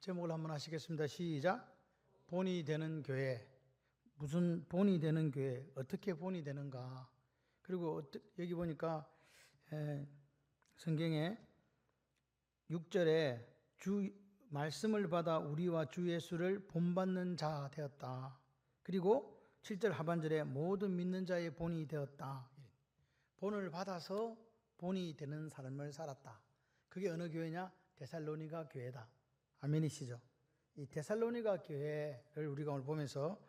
제목을 한번 하시겠습니다. 시작. 본이 되는 교회. 무슨 본이 되는 교회? 어떻게 본이 되는가? 그리고 여기 보니까 성경에 6절에 주 말씀을 받아 우리와 주 예수를 본받는 자 되었다. 그리고 7절 하반절에 모든 믿는 자의 본이 되었다. 본을 받아서 본이 되는 삶을 살았다. 그게 어느 교회냐? 데살로니가 교회다. 아멘이시죠? 이 데살로니가 교회를 우리가 오늘 보면서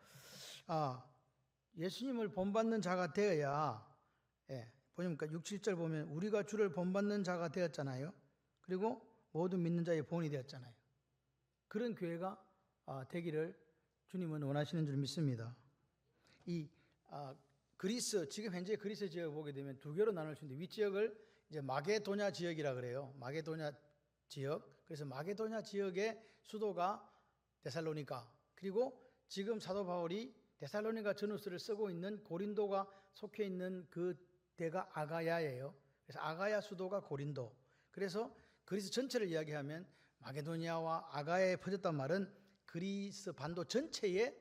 예수님을 본받는 자가 되어야 보니까 6, 7절 보면 우리가 주를 본받는 자가 되었잖아요. 그리고 모든 믿는 자의 본이 되었잖아요. 그런 교회가 되기를 주님은 원하시는 줄 믿습니다. 이 그리스, 지금 현재 그리스 지역을 보게 되면 두 개로 나눌 수 있는데 윗지역을 이제 마게도냐 지역이라 그래요. 마게도냐 지역. 그래서 마게도냐 지역의 수도가 데살로니가, 그리고 지금 사도 바울이 데살로니가 전후서를 쓰고 있는 고린도가 속해 있는 그 대가 아가야예요. 그래서 아가야 수도가 고린도. 그래서 그리스 전체를 이야기하면 마게도니아와 아가야에 퍼졌단 말은 그리스 반도 전체에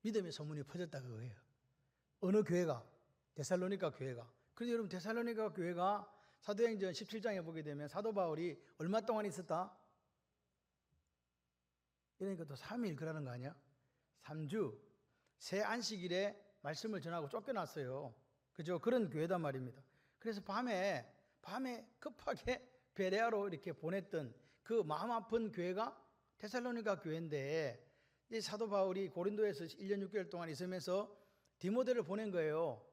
믿음의 소문이 퍼졌다 그거예요. 어느 교회가? 데살로니가 교회가. 그런데 여러분, 데살로니가 교회가 사도행전 17장에 보게 되면 사도 바울이 얼마 동안 있었다? 이러니까 또 3일 그러는 거 아니야? 3주 새 안식일에 말씀을 전하고 쫓겨났어요. 그죠? 그런 교회단 말입니다. 그래서 밤에 급하게 베레아로 이렇게 보냈던 그 마음 아픈 교회가 데살로니가 교회인데, 이 사도 바울이 고린도에서 1년 6개월 동안 있으면서 디모데를 보낸 거예요.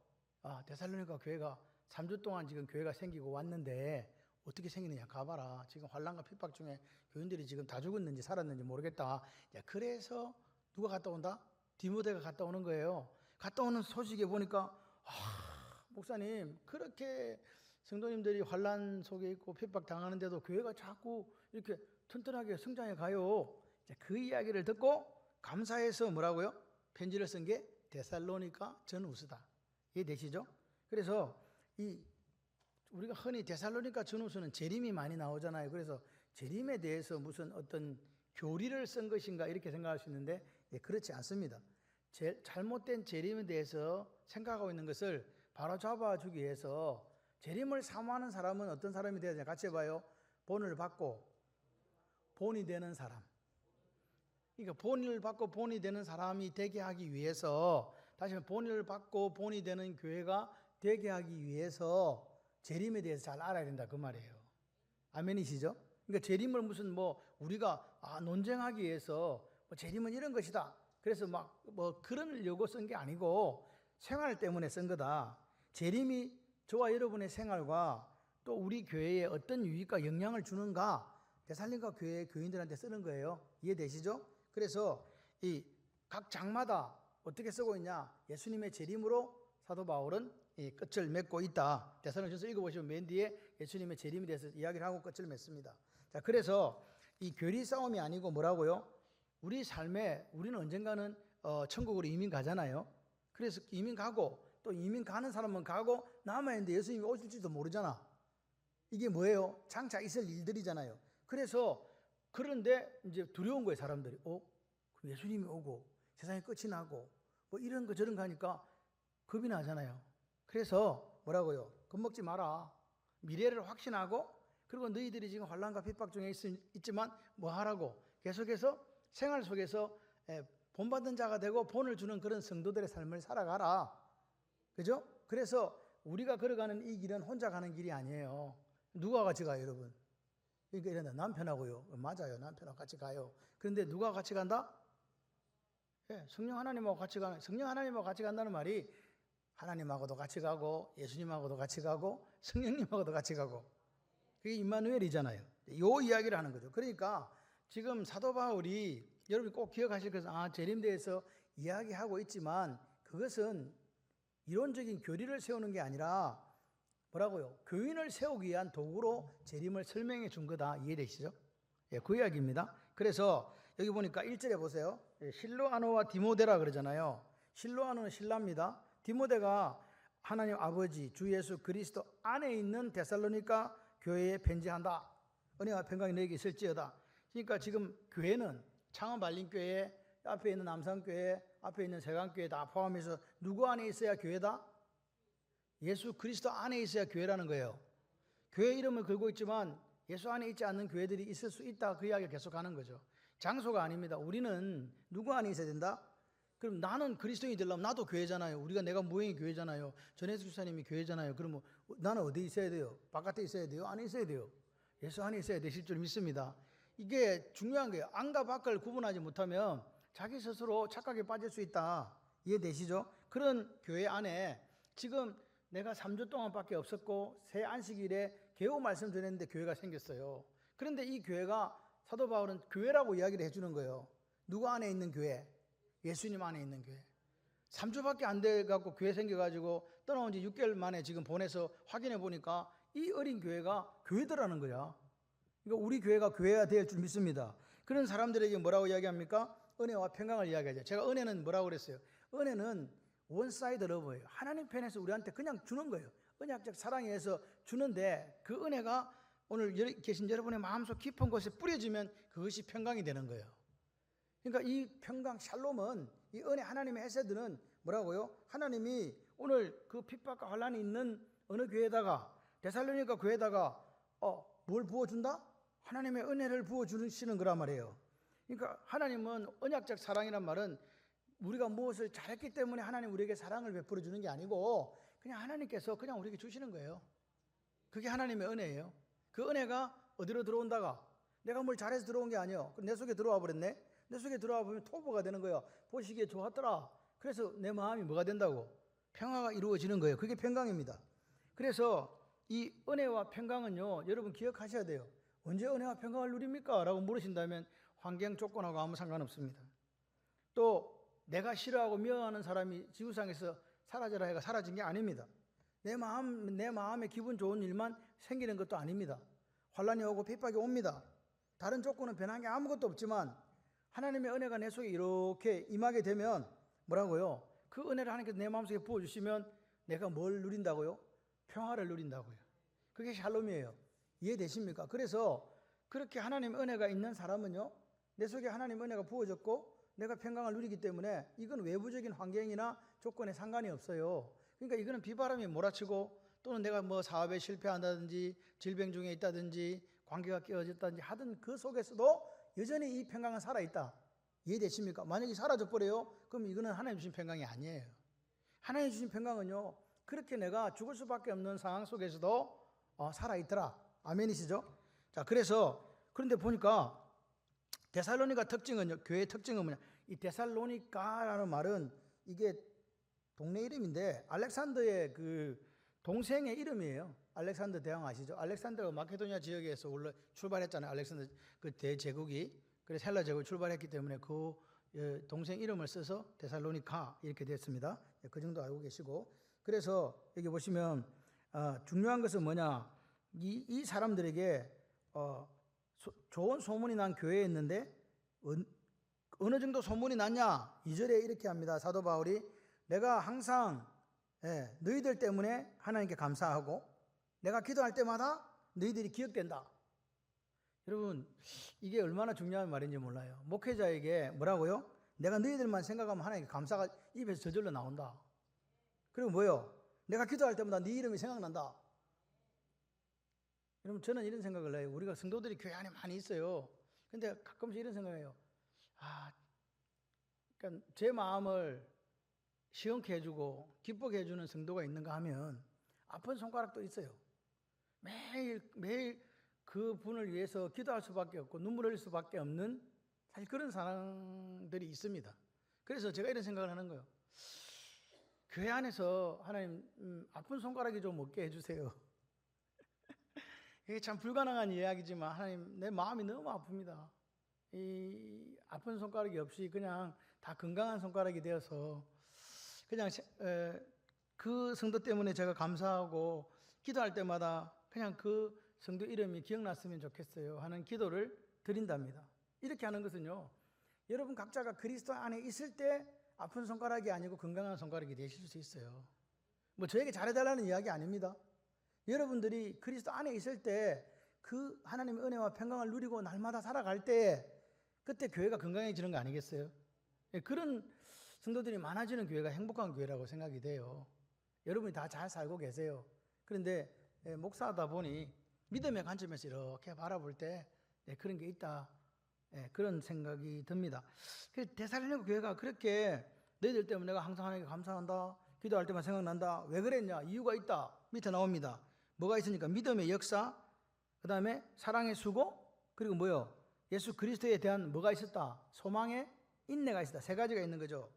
데살로니가 교회가 3주 동안 지금 교회가 생기고 왔는데 어떻게 생기느냐 가봐라. 지금 환난과 핍박 중에 교인들이 지금 다 죽었는지 살았는지 모르겠다. 그래서 누가 갔다 온다? 디모데가 갔다 오는 거예요. 갔다 오는 소식에 보니까 목사님, 그렇게 성도님들이 환난 속에 있고 핍박 당하는데도 교회가 자꾸 이렇게 튼튼하게 성장해 가요. 그 이야기를 듣고 감사해서 뭐라고요? 편지를 쓴 게 데살로니가 전후서다. 이해되시죠? 그래서 우리가 흔히 데살로니가 전후서는 재림이 많이 나오잖아요. 그래서 재림에 대해서 무슨 어떤 교리를 쓴 것인가 이렇게 생각할 수 있는데 그렇지 않습니다. 잘못된 재림에 대해서 생각하고 있는 것을 바로 잡아주기 위해서 재림을 사모하는 사람은 어떤 사람이 되어야 되냐? 같이 해봐요. 본을 받고 본이 되는 사람. 그러니까 본을 받고 본이 되는 사람이 되게 하기 위해서, 다시 말해 본을 받고 본이 되는 교회가 되게 하기 위해서 재림에 대해서 잘 알아야 된다 그 말이에요. 아멘이시죠? 그러니까 재림을 무슨 우리가 논쟁하기 위해서 재림은 이런 것이다. 그래서 그러려고 쓴 게 아니고 생활 때문에 쓴 거다. 재림이 저와 여러분의 생활과 또 우리 교회에 어떤 유익과 영향을 주는가, 데살로니가 교회 교인들한테 쓰는 거예요. 이해되시죠? 그래서 이 각 장마다 어떻게 쓰고 있냐? 예수님의 재림으로 사도 바울은 이 끝을 맺고 있다. 데살로니가서 읽어보시면 맨 뒤에 예수님의 재림에 대해서 이야기를 하고 끝을 맺습니다. 자, 그래서 이 교리 싸움이 아니고 뭐라고요? 우리 삶에 우리는 언젠가는 천국으로 이민 가잖아요. 그래서 이민 가고 또 이민 가는 사람은 가고 남아있는데 예수님이 오실지도 모르잖아. 이게 뭐예요? 장차 있을 일들이잖아요. 그래서 그런데 이제 두려운 거예요, 사람들이. 그럼 예수님이 오고 세상의 끝이 나고 이런 거 저런 거 하니까 겁이 나잖아요. 그래서 뭐라고요? 겁먹지 마라. 미래를 확신하고, 그리고 너희들이 지금 환난과 핍박 중에 있지만 뭐 하라고? 계속해서 생활 속에서 본받은 자가 되고 본을 주는 그런 성도들의 삶을 살아가라. 그죠? 그래서 우리가 걸어가는 이 길은 혼자 가는 길이 아니에요. 누가 같이 가요, 여러분? 그러니까 이런다. 남편하고요. 맞아요. 남편하고 같이 가요. 그런데 누가 같이 간다? 성령 하나님하고 같이 가는, 성령 하나님하고 같이 간다는 말이 하나님하고도 같이 가고 예수님하고도 같이 가고 성령님하고도 같이 가고, 그게 임마누엘이잖아요. 요 이야기를 하는 거죠. 그러니까 지금 사도 바울이, 여러분이 꼭 기억하실 것은 재림에 대해서 이야기하고 있지만 그것은 이론적인 교리를 세우는 게 아니라 뭐라고요? 교인을 세우기 위한 도구로 재림을 설명해 준 거다. 이해되시죠? 그 이야기입니다. 그래서 여기 보니까 1절에 보세요. 실로아노와 디모데라 그러잖아요. 실로아노는 신라입니다. 디모데가 하나님 아버지 주 예수 그리스도 안에 있는 데살로니가 교회에 편지한다. 은혜와 평강이 너에게 있을지어다. 그러니까 지금 교회는 창원발림교회, 앞에 있는 남산교회, 앞에 있는 세강교회 다 포함해서 누구 안에 있어야 교회다? 예수 그리스도 안에 있어야 교회라는 거예요. 교회 이름을 걸고 있지만 예수 안에 있지 않는 교회들이 있을 수 있다, 그 이야기를 계속 하는 거죠. 장소가 아닙니다. 우리는 누구 안에 있어야 된다? 그럼 나는 그리스도인이 되려면 나도 교회잖아요. 내가 무행이 교회잖아요. 전혜수 집사님이 교회잖아요. 그럼 나는 어디 있어야 돼요? 바깥에 있어야 돼요? 안에 있어야 돼요? 예수 안에 있어야 되실 줄 믿습니다. 이게 중요한 거예요. 안과 밖을 구분하지 못하면 자기 스스로 착각에 빠질 수 있다. 이해되시죠? 그런 교회 안에 지금 내가 3주 동안밖에 없었고 새 안식일에 겨우 말씀 전했는데 교회가 생겼어요. 그런데 이 교회가 사도 바울은 교회라고 이야기를 해주는 거예요. 누구 안에 있는 교회? 예수님 안에 있는 교회. 3주밖에 안 돼갖고 교회 생겨가지고 떠나온 지 6개월 만에 지금 보내서 확인해 보니까 이 어린 교회가 교회더라는 거야. 그러니까 우리 교회가 교회가 될 줄 믿습니다. 그런 사람들에게 뭐라고 이야기합니까? 은혜와 평강을 이야기하죠. 제가 은혜는 뭐라고 그랬어요? 은혜는 원사이드 러브예요. 하나님 편에서 우리한테 그냥 주는 거예요. 언약적 사랑에 의해서 주는데 그 은혜가 오늘 계신 여러분의 마음속 깊은 곳에 뿌려지면 그것이 평강이 되는 거예요. 그러니까 이 평강 샬롬은 이 은혜 하나님의 헤세드는 뭐라고요? 하나님이 오늘 그 핍박과 환란이 있는 어느 교회에다가 데살로니가 교회에다가 뭘 부어준다? 하나님의 은혜를 부어주시는 거란 말이에요. 그러니까 하나님은 언약적 사랑이란 말은 우리가 무엇을 잘했기 때문에 하나님 우리에게 사랑을 베풀어 주는 게 아니고 그냥 하나님께서 그냥 우리에게 주시는 거예요. 그게 하나님의 은혜예요. 그 은혜가 어디로 들어온다가 내가 뭘 잘해서 들어온 게 아니에요. 내 속에 들어와 버렸네. 내 속에 들어와 보면 토부가 되는 거예요. 보시기에 좋았더라. 그래서 내 마음이 뭐가 된다고? 평화가 이루어지는 거예요. 그게 평강입니다. 그래서 이 은혜와 평강은요, 여러분 기억하셔야 돼요. 언제 은혜와 평강을 누립니까? 라고 물으신다면 환경 조건하고 아무 상관없습니다. 또 내가 싫어하고 미워하는 사람이 지구상에서 사라져라 해가 사라진 게 아닙니다. 내 마음에 기분 좋은 일만 생기는 것도 아닙니다. 환란이 오고 핍박이 옵니다. 다른 조건은 변한 게 아무것도 없지만 하나님의 은혜가 내 속에 이렇게 임하게 되면 뭐라고요? 그 은혜를 하나님께서 내 마음속에 부어주시면 내가 뭘 누린다고요? 평화를 누린다고요. 그게 샬롬이에요. 이해되십니까? 그래서 그렇게 하나님의 은혜가 있는 사람은요, 내 속에 하나님의 은혜가 부어졌고 내가 평강을 누리기 때문에 이건 외부적인 환경이나 조건에 상관이 없어요. 그러니까 이거는 비바람이 몰아치고 또는 내가 뭐 사업에 실패한다든지 질병 중에 있다든지 관계가 깨어졌다든지 하든 그 속에서도 여전히 이 평강은 살아있다. 이해되십니까? 만약에 사라져버려요? 그럼 이거는 하나님 주신 평강이 아니에요. 하나님 주신 평강은요, 그렇게 내가 죽을 수밖에 없는 상황 속에서도 살아있더라. 아멘이시죠? 자, 그런데 보니까 데살로니가 특징은요, 교회의 특징은 뭐냐? 이 데살로니가라는 말은 이게 동네 이름인데 알렉산더의 그 동생의 이름이에요. 알렉산더 대왕 아시죠? 알렉산더가 마케도니아 지역에서 원래 출발했잖아요. 알렉산더 그 대제국이. 그래서 헬라 제국이 출발했기 때문에 그 동생 이름을 써서 데살로니가 이렇게 됐습니다. 그 정도 알고 계시고. 그래서 여기 보시면 중요한 것은 뭐냐? 이 사람들에게 좋은 소문이 난 교회에 있는데 어느 정도 소문이 났냐? 2절에 이렇게 합니다. 사도 바울이 내가 항상 너희들 때문에 하나님께 감사하고 내가 기도할 때마다 너희들이 기억된다. 여러분, 이게 얼마나 중요한 말인지 몰라요. 목회자에게 뭐라고요? 내가 너희들만 생각하면 하나님께 감사가 입에서 저절로 나온다. 그리고 뭐요? 내가 기도할 때마다 네 이름이 생각난다. 여러분, 저는 이런 생각을 해요. 우리가 성도들이 교회 안에 많이 있어요. 근데 가끔씩 이런 생각을 해요. 그러니까 제 마음을 시원케 해주고 기쁘게 해주는 성도가 있는가 하면 아픈 손가락도 있어요. 매일 그 분을 위해서 기도할 수밖에 없고 눈물 흘릴 수밖에 없는 사실 그런 사람들이 있습니다. 그래서 제가 이런 생각을 하는 거예요. 교회 안에서 하나님 아픈 손가락이 좀 없게 해주세요. 이게 참 불가능한 이야기지만 하나님 내 마음이 너무 아픕니다. 이 아픈 손가락이 없이 그냥 다 건강한 손가락이 되어서 그냥 그 성도 때문에 제가 감사하고 기도할 때마다 그냥 그 성도 이름이 기억났으면 좋겠어요 하는 기도를 드린답니다. 이렇게 하는 것은요, 여러분 각자가 그리스도 안에 있을 때 아픈 손가락이 아니고 건강한 손가락이 되실 수 있어요. 뭐 저에게 잘해달라는 이야기 아닙니다. 여러분들이 그리스도 안에 있을 때 그 하나님의 은혜와 평강을 누리고 날마다 살아갈 때 그때 교회가 건강해지는 거 아니겠어요? 예, 그런 성도들이 많아지는 교회가 행복한 교회라고 생각이 돼요. 여러분이 다 잘 살고 계세요. 그런데 목사하다 보니 믿음의 관점에서 이렇게 바라볼 때 그런 게 있다, 그런 생각이 듭니다. 데살로니가 교회가 그렇게 너희들 때문에 내가 항상 하나님께 감사한다, 기도할 때만 생각난다. 왜 그랬냐? 이유가 있다. 밑에 나옵니다. 뭐가 있으니까 믿음의 역사, 그 다음에 사랑의 수고, 그리고 뭐요? 예수 그리스도에 대한 뭐가 있었다? 소망의 인내가 있었다. 세 가지가 있는 거죠.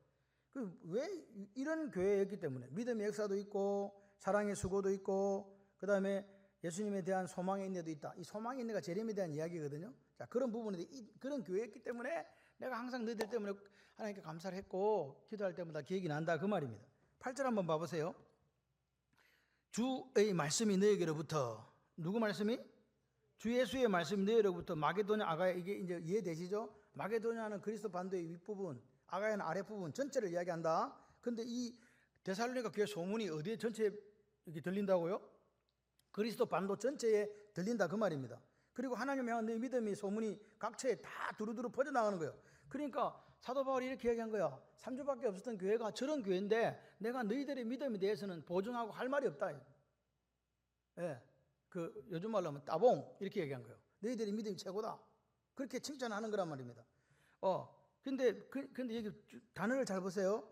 왜 이런 교회였기 때문에 믿음의 역사도 있고 사랑의 수고도 있고 그 다음에 예수님에 대한 소망의 인내도 있다. 이 소망의 인내가 재림에 대한 이야기거든요. 자, 그런 부분에 그런 교회였기 때문에 내가 항상 너희들 때문에 하나님께 감사를 했고 기도할 때마다 기억이 난다, 그 말입니다. 8절 한번 봐보세요. 주의 말씀이 너희에게로부터, 누구 말씀이? 주 예수의 말씀이 너희에게로부터 마게도냐 아가야, 이게 이제 이해되시죠? 마게도냐는 그리스도 반도의 윗부분, 아가야는 아랫부분 전체를 이야기한다. 근데 이 데살로니가 교회 소문이 어디에 전체에 이렇게 들린다고요? 그리스도 반도 전체에 들린다, 그 말입니다. 그리고 하나님 향한 너희 믿음이 소문이 각처에 다 두루두루 퍼져나가는 거예요. 그러니까 사도 바울이 이렇게 얘기한 거야. 3주밖에 없었던 교회가 저런 교회인데 내가 너희들의 믿음에 대해서는 보증하고 할 말이 없다. 예, 그 요즘 말로 하면 따봉 이렇게 얘기한 거예요. 너희들의 믿음이 최고다. 그렇게 칭찬하는 거란 말입니다. 근데 여기 단어를 잘 보세요.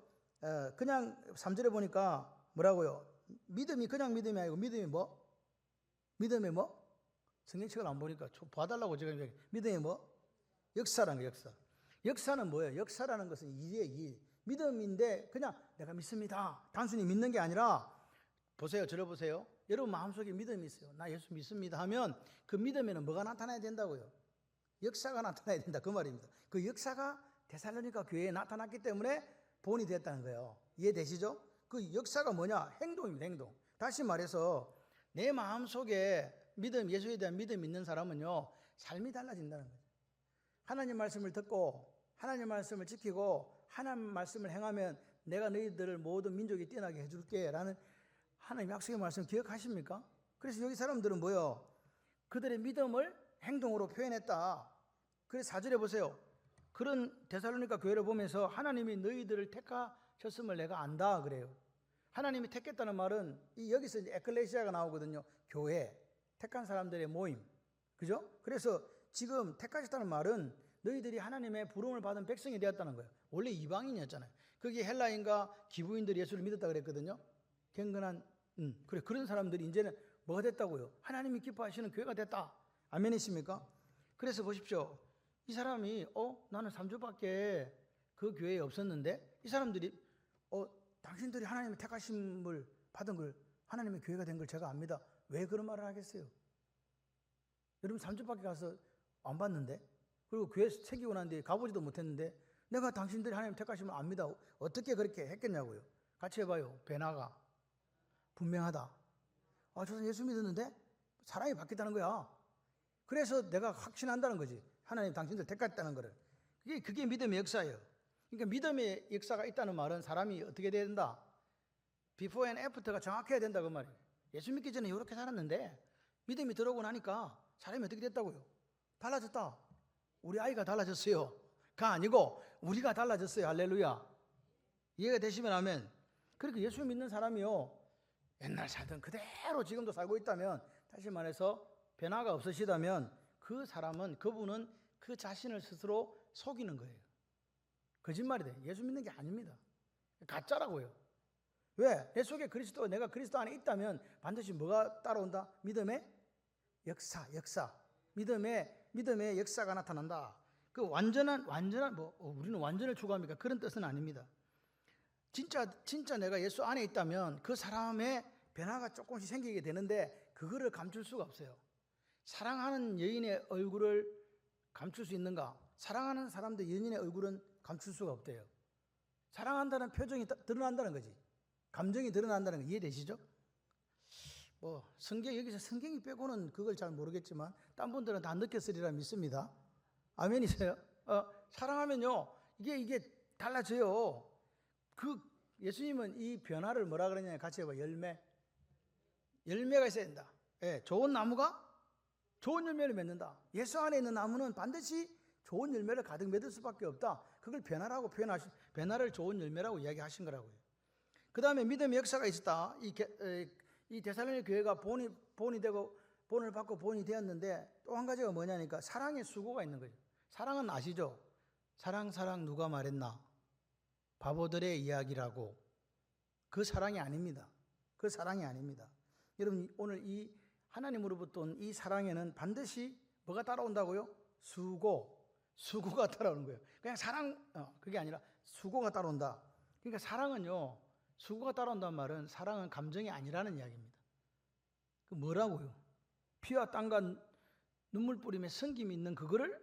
그냥 3절에 보니까 뭐라고요? 믿음이 그냥 믿음이 아니고 믿음이 뭐? 믿음이 뭐? 성경책을 안 보니까 봐달라고 제가 믿음이 뭐? 역사라는 거예요. 역사. 역사는 뭐예요? 역사라는 것은 일이에요. 일. 믿음인데 그냥 내가 믿습니다. 단순히 믿는 게 아니라 보세요. 들어보세요. 여러분 마음속에 믿음이 있어요. 나 예수 믿습니다 하면 그 믿음에는 뭐가 나타나야 된다고요? 역사가 나타나야 된다, 그 말입니다. 그 역사가 데살로니가 교회에 나타났기 때문에 본이 됐다는 거예요. 이해되시죠? 그 역사가 뭐냐? 행동입니다. 행동. 다시 말해서 내 마음속에 믿음, 예수에 대한 믿음 있는 사람은요, 삶이 달라진다는 거죠. 하나님 말씀을 듣고 하나님 말씀을 지키고 하나님 말씀을 행하면 내가 너희들을 모든 민족이 뛰어나게 해줄게 라는 하나님 약속의 말씀 기억하십니까? 그래서 여기 사람들은 뭐예요? 그들의 믿음을 행동으로 표현했다. 그래서 4절에 보세요. 그런 데살로니가 교회를 보면서 하나님이 너희들을 택하셨음을 내가 안다 그래요. 하나님이 택했다는 말은 여기서 이제 에클레시아가 나오거든요. 교회, 택한 사람들의 모임, 그죠? 그래서 지금 택하셨다는 말은 너희들이 하나님의 부름을 받은 백성이 되었다는 거예요. 원래 이방인이었잖아요. 그게 헬라인과 기부인들이 예수를 믿었다 그랬거든요. 경건한 그래, 그런 사람들이 이제는 뭐가 됐다고요? 하나님이 기뻐하시는 교회가 됐다. 아멘이십니까? 그래서 보십시오. 이 사람이 나는 3주밖에 그 교회에 없었는데 이 사람들이 당신들이 하나님의 택하심을 받은 걸 하나님의 교회가 된 걸 제가 압니다. 왜 그런 말을 하겠어요? 여러분 3주밖에 가서 안 봤는데, 그리고 교회 새기고 난 뒤에 가보지도 못했는데 내가 당신들이 하나님 택하심을 압니다. 어떻게 그렇게 했겠냐고요. 같이 해봐요. 베나가 분명하다. 저는 예수 믿었는데 사람이 바뀌었다는 거야. 그래서 내가 확신한다는 거지. 하나님 당신들 택했다는 거를. 그게 믿음의 역사예요. 그러니까 믿음의 역사가 있다는 말은 사람이 어떻게 돼야 된다? 비포 앤 애프터가 정확해야 된다, 그 말이에요. 예수 믿기 전에 이렇게 살았는데 믿음이 들어오고 나니까 사람이 어떻게 됐다고요? 달라졌다. 우리 아이가 달라졌어요. 가 아니고 우리가 달라졌어요. 할렐루야. 이해가 되시면 아멘. 그러니까 예수 믿는 사람이요, 옛날 살던 그대로 지금도 살고 있다면, 다시 말해서 변화가 없으시다면 그분은 그 자신을 스스로 속이는 거예요. 거짓말이 돼. 예수 믿는 게 아닙니다. 가짜라고요. 왜? 내 속에 그리스도, 내가 그리스도 안에 있다면 반드시 뭐가 따라온다? 믿음의 역사. 믿음의 역사가 나타난다. 그 완전한 우리는 완전을 추구합니까? 그런 뜻은 아닙니다. 진짜 내가 예수 안에 있다면 그 사람의 변화가 조금씩 생기게 되는데 그거를 감출 수가 없어요. 사랑하는 여인의 얼굴을 감출 수 있는가? 사랑하는 사람들 연인의 얼굴은 감출 수가 없대요. 사랑한다는 표정이 드러난다는 거지. 감정이 드러난다는 거 이해되시죠? 여기서 성경이 빼고는 그걸 잘 모르겠지만 딴 분들은 다 느꼈으리라 믿습니다. 아멘이세요? 사랑하면요, 이게 달라져요. 예수님은 이 변화를 뭐라 그러냐, 같이 해봐. 열매가 있어야 된다. 좋은 나무가 좋은 열매를 맺는다. 예수 안에 있는 나무는 반드시 좋은 열매를 가득 맺을 수밖에 없다. 그걸 변화를 좋은 열매라고 이야기하신 거라고요. 그 다음에 믿음의 역사가 있었다. 이 데살로니가 교회가 본이 되고 본을 받고 본이 되었는데 또 한 가지가 뭐냐니까 사랑의 수고가 있는 거죠. 사랑은 아시죠? 사랑 누가 말했나? 바보들의 이야기라고. 그 사랑이 아닙니다. 그 사랑이 아닙니다. 여러분 오늘 이 하나님으로부터 온 이 사랑에는 반드시 뭐가 따라온다고요? 수고가 따라오는 거예요. 그냥 그게 아니라 수고가 따라온다. 그러니까 사랑은요, 수고가 따라온다는 말은 사랑은 감정이 아니라는 이야기입니다. 그 뭐라고요? 피와 땀과 눈물 뿌림에 섬김이 있는 그거를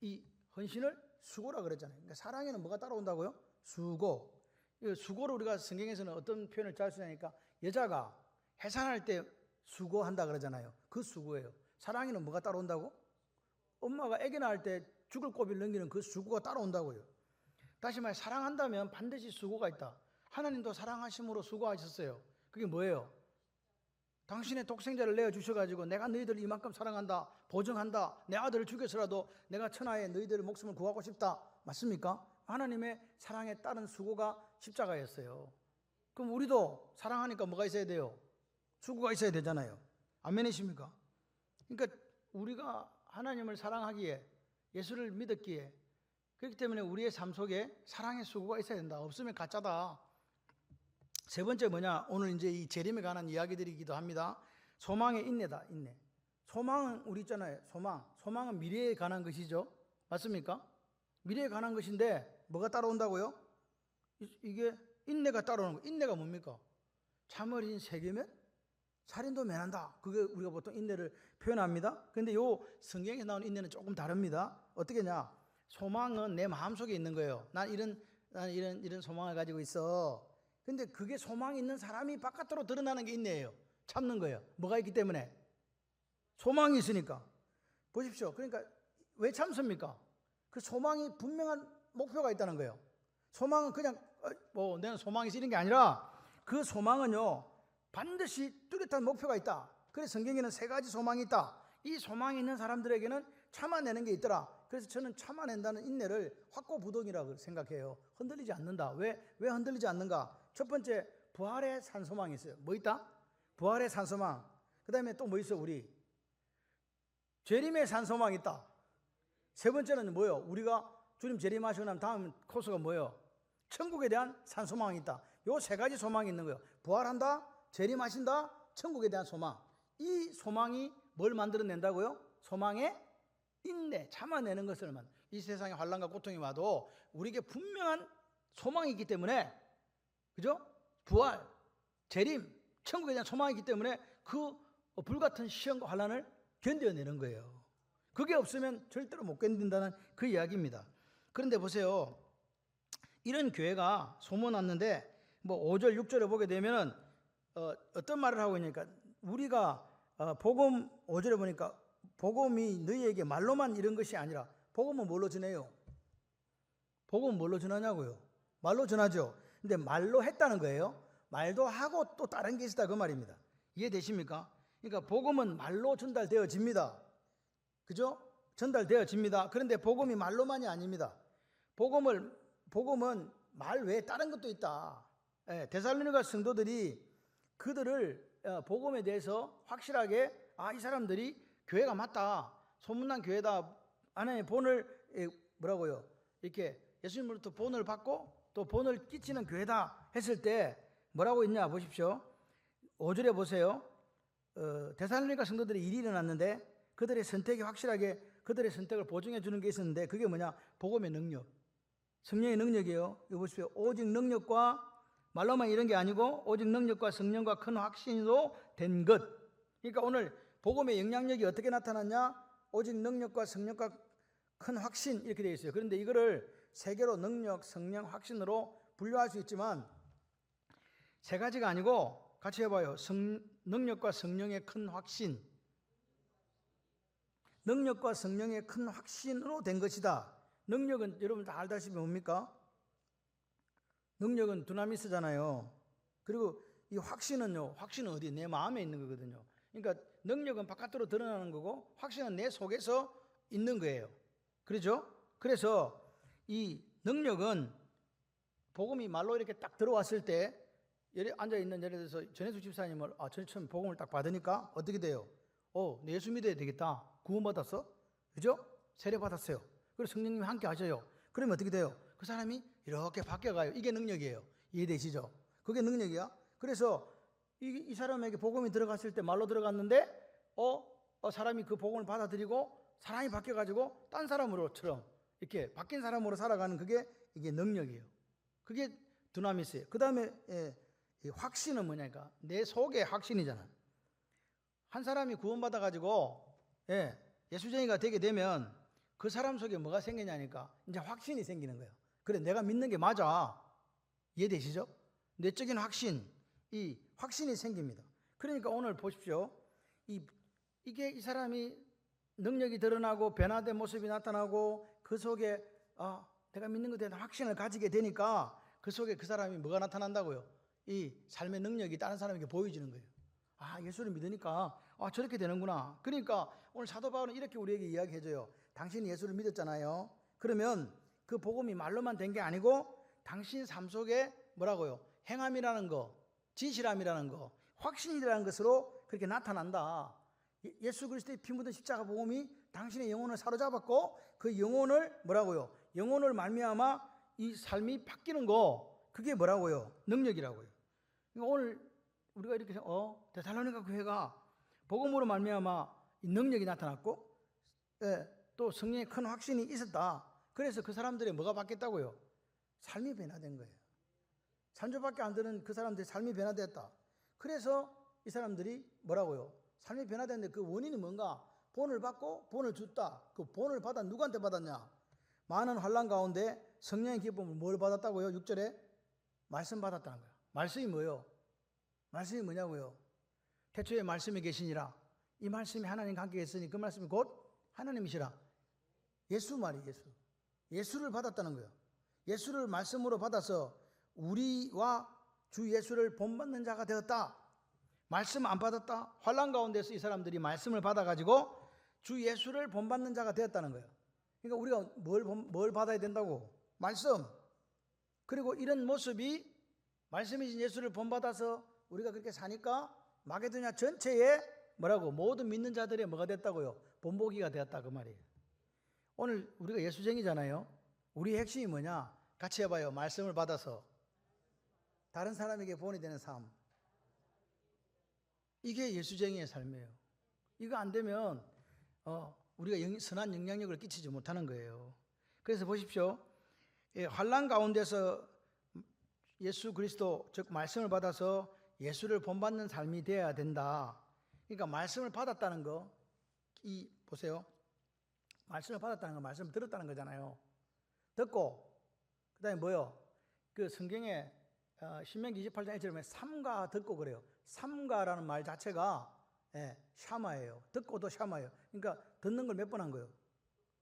이 헌신을 수고라 그랬잖아요. 그러니까 사랑에는 뭐가 따라온다고요? 수고. 수고를 우리가 성경에서는 어떤 표현을 잘 쓰냐니까 여자가 해산할 때 수고한다 그러잖아요. 그 수고예요. 사랑에는 뭐가 따라온다고? 엄마가 아기 낳을 때 죽을 고비를 넘기는 그 수고가 따라온다고요. 다시 말해 사랑한다면 반드시 수고가 있다. 하나님도 사랑하심으로 수고하셨어요. 그게 뭐예요? 당신의 독생자를 내어주셔가지고 내가 너희들을 이만큼 사랑한다, 보증한다, 내 아들을 죽여서라도 내가 천하에 너희들의 목숨을 구하고 싶다. 맞습니까? 하나님의 사랑에 따른 수고가 십자가였어요. 그럼 우리도 사랑하니까 뭐가 있어야 돼요? 수고가 있어야 되잖아요. 아멘이십니까? 그러니까 우리가 하나님을 사랑하기에, 예수를 믿었기에, 그렇기 때문에 우리의 삶 속에 사랑의 수고가 있어야 된다. 없으면 가짜다. 세 번째 뭐냐? 오늘 이제 이 재림에 관한 이야기들이기도 합니다. 소망의 인내다. 인내. 소망은 우리 있잖아요. 소망은 미래에 관한 것이죠. 맞습니까? 미래에 관한 것인데 뭐가 따라온다고요? 이게 인내가 따라오는 거예요. 인내가 뭡니까? 참어린 세계면 살인도 면한다. 그게 우리가 보통 인내를 표현합니다. 그런데 요 성경에서 나오는 인내는 조금 다릅니다. 어떻게냐? 소망은 내 마음속에 있는 거예요. 난 이런 소망을 가지고 있어. 근데 그게 소망이 있는 사람이 바깥으로 드러나는 게 인내예요. 참는 거예요. 뭐가 있기 때문에? 소망이 있으니까. 보십시오. 그러니까 왜 참습니까? 그 소망이 분명한 목표가 있다는 거예요. 소망은 그냥 내가 소망이 있는 게 아니라 그 소망은요 반드시 뚜렷한 목표가 있다. 그래서 성경에는 세 가지 소망이 있다. 이 소망이 있는 사람들에게는 참아내는 게 있더라. 그래서 저는 참아낸다는 인내를 확고부동이라고 생각해요. 흔들리지 않는다. 왜 흔들리지 않는가? 첫 번째, 부활의 산소망이 있어요. 뭐 있다? 부활의 산소망. 그 다음에 또 뭐 있어? 우리 재림의 산소망이 있다. 세 번째는 뭐예요? 우리가 주님 재림하시고 난 다음 코스가 뭐예요? 천국에 대한 산소망이 있다. 요 세 가지 소망이 있는 거예요. 부활한다, 재림하신다, 천국에 대한 소망. 이 소망이 뭘 만들어낸다고요? 소망의 인내, 참아내는 것을 이 세상에 환난과 고통이 와도 우리에게 분명한 소망이 있기 때문에, 그죠? 부활, 재림, 천국에 대한 소망이 있기 때문에 그 불같은 시험과 환난을 견뎌내는 거예요. 그게 없으면 절대로 못 견딘다는 그 이야기입니다. 그런데 보세요. 이런 교회가 소문났는데 5절, 6절에 보게 되면은 어떤 말을 하고 있냐니까 우리가 복음 5절에 보니까 복음이 너희에게 말로만 이런 것이 아니라 복음은 뭘로 전해요? 복음은 뭘로 전하냐고요? 말로 전하죠. 근데 말로 했다는 거예요. 말도 하고 또 다른 게 있다 그 말입니다. 이해되십니까? 그러니까 복음은 말로 전달되어집니다. 그죠? 전달되어집니다. 그런데 복음이 말로만이 아닙니다. 복음은 말 외에 다른 것도 있다. 데살로니가 성도들이 그들을 복음에 대해서 확실하게 이 사람들이 교회가 맞다. 소문난 교회다. 하나님의 본을 이렇게 예수님으로부터 본을 받고 또 본을 끼치는 교회다 했을 때 뭐라고 있냐 보십시오. 5절에 보세요. 데살로니가 성도들이 일이 일어났는데 그들의 선택이 확실하게 그들의 선택을 보증해 주는 게 있었는데 그게 뭐냐? 복음의 능력. 성령의 능력이에요. 이거 보십시오. 오직 능력과 말로만 이런 게 아니고 오직 능력과 성령과 큰 확신으로 된 것. 그러니까 오늘 복음의 영향력이 어떻게 나타났냐? 오직 능력과 성령과 큰 확신 이렇게 되어 있어요. 그런데 이거를 세 개로 능력, 성령, 확신으로 분류할 수 있지만 세 가지가 아니고 같이 해봐요. 능력과 성령의 큰 확신. 능력과 성령의 큰 확신으로 된 것이다. 능력은 여러분 다 알다시피 뭡니까? 능력은 두나미스잖아요. 그리고 이 확신은요. 확신은 어디? 내 마음에 있는 거거든요. 그러니까 능력은 바깥으로 드러나는 거고 확신은 내 속에서 있는 거예요. 그렇죠? 그래서 이 능력은 복음이 말로 이렇게 딱 들어왔을 때 앉아있는 예를 들어서 전혜숙 집사님을 전에 처음 복음을 딱 받으니까 어떻게 돼요? 내 예수 믿어야 되겠다. 구원받았어? 그죠? 세례 받았어요. 그리고 성령님이 함께 하셔요. 그러면 어떻게 돼요? 그 사람이 이렇게 바뀌어가요. 이게 능력이에요. 이해되시죠? 그게 능력이야. 그래서 이 사람에게 복음이 들어갔을 때 말로 들어갔는데 사람이 그 복음을 받아들이고 사람이 바뀌어가지고 딴 사람으로처럼 이렇게 바뀐 사람으로 살아가는 이게 능력이에요. 그게 두나미스예요. 그 다음에 이 확신은 뭐냐니까 내 속의 확신이잖아. 한 사람이 구원받아가지고 예수쟁이가 되게 되면 그 사람 속에 뭐가 생기냐니까 이제 확신이 생기는 거예요. 그래, 내가 믿는 게 맞아. 이해되시죠? 내적인 확신, 이 확신이 생깁니다. 그러니까 오늘 보십시오. 이게 이 사람이 능력이 드러나고 변화된 모습이 나타나고 그 속에 내가 믿는 것에 대한 확신을 가지게 되니까 그 속에 그 사람이 뭐가 나타난다고요? 이 삶의 능력이 다른 사람에게 보여지는 거예요. 예수를 믿으니까 저렇게 되는구나. 그러니까 오늘 사도 바울은 이렇게 우리에게 이야기해줘요. 당신이 예수를 믿었잖아요. 그러면 그 복음이 말로만 된 게 아니고 당신 삶 속에 뭐라고요? 행함이라는 거, 진실함이라는 거, 확신이라는 것으로 그렇게 나타난다. 예수 그리스도의 피 묻은 십자가 복음이 당신의 영혼을 사로잡았고 그 영혼을 뭐라고요? 영혼을 말미암아 이 삶이 바뀌는 거, 그게 뭐라고요? 능력이라고요. 그러니까 오늘 우리가 이렇게 데살로니가 교회가 복음으로 말미암아 이 능력이 나타났고 또 성령의 큰 확신이 있었다. 그래서 그 사람들의 뭐가 바뀌었다고요? 삶이 변화된 거예요. 3주밖에 안 되는 그 사람들의 삶이 변화됐다. 그래서 이 사람들이 뭐라고요? 삶이 변화됐는데 그 원인이 뭔가? 본을 받고 본을 줬다. 그 본을 받아 누구한테 받았냐? 많은 환난 가운데 성령의 기쁨을 뭘 받았다고요? 6절에 말씀 받았다는 거예요. 말씀이 뭐예요? 말씀이 뭐냐고요? 태초에 말씀이 계시니라. 이 말씀이 하나님과 함께 있으니 그 말씀이 곧 하나님이시라. 예수 말이에요. 예수를 받았다는 거예요. 예수를 말씀으로 받아서 우리와 주 예수를 본받는 자가 되었다. 말씀 안 받았다. 환난 가운데서 이 사람들이 말씀을 받아가지고 주 예수를 본받는 자가 되었다는 거예요. 그러니까 우리가 뭘 받아야 된다고? 말씀. 그리고 이런 모습이 말씀이신 예수를 본받아서 우리가 그렇게 사니까 마게도냐 전체에 뭐라고? 모든 믿는 자들의 뭐가 됐다고요? 본보기가 되었다 그 말이에요. 오늘 우리가 예수쟁이잖아요. 우리의 핵심이 뭐냐? 같이 해봐요. 말씀을 받아서 다른 사람에게 본이 되는 삶. 이게 예수쟁이의 삶이에요. 이거 안 되면 우리가 선한 영향력을 끼치지 못하는 거예요. 그래서 보십시오. 환난 가운데서 예수 그리스도 즉 말씀을 받아서 예수를 본받는 삶이 되어야 된다. 그러니까 말씀을 받았다는 거, 보세요. 말씀을 받았다는 거, 말씀을 들었다는 거잖아요. 듣고 그 다음에 뭐요? 그 성경에 신명기 28장 1절에 삼가 듣고 그래요. 삼가라는 말 자체가 샤마예요. 듣고도 샤마예요. 그러니까 듣는 걸 몇 번 한 거예요?